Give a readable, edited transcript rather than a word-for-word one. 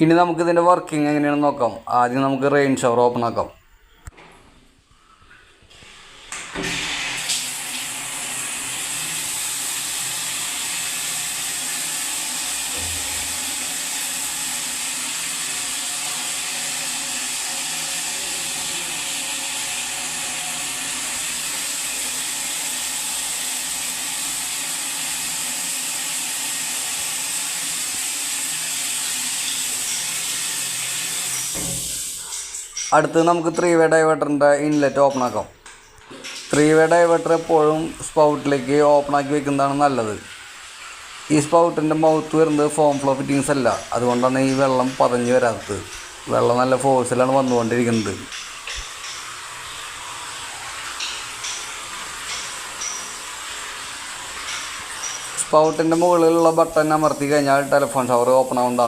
ഇനി നമുക്കിതിൻ്റെ വർക്കിംഗ് എങ്ങനെയാണെന്ന് നോക്കാം. ആദ്യം നമുക്ക് റെയിൻ ഷവർ ഓപ്പൺ ആക്കാം. അടുത്ത് നമുക്ക് 3-വേ ഡൈവേർട്ടറിൻ്റെ ഇൻലെറ്റ് ഓപ്പൺ ആക്കാം. 3-വേ ഡൈവേർട്ടർ എപ്പോഴും സ്പൗട്ടിലേക്ക് ഓപ്പൺ ആക്കി വെക്കുന്നതാണ് നല്ലത്. ഈ സ്പൗട്ടിൻ്റെ മൗത്ത് വരുന്നത് ഫോം ഫ്ലോ ഫിറ്റിങ്സ് അല്ല, അതുകൊണ്ടാണ് ഈ വെള്ളം പതഞ്ഞ് വരാത്തത്. വെള്ളം നല്ല ഫോഴ്സിലാണ് വന്നുകൊണ്ടിരിക്കുന്നത്. സ്പൗട്ടിൻ്റെ മുകളിലുള്ള ബട്ടൺ അമർത്തി കഴിഞ്ഞാൽ ടെലിഫോൺ ഷവർ ഓപ്പൺ ആവുന്നതാണ്.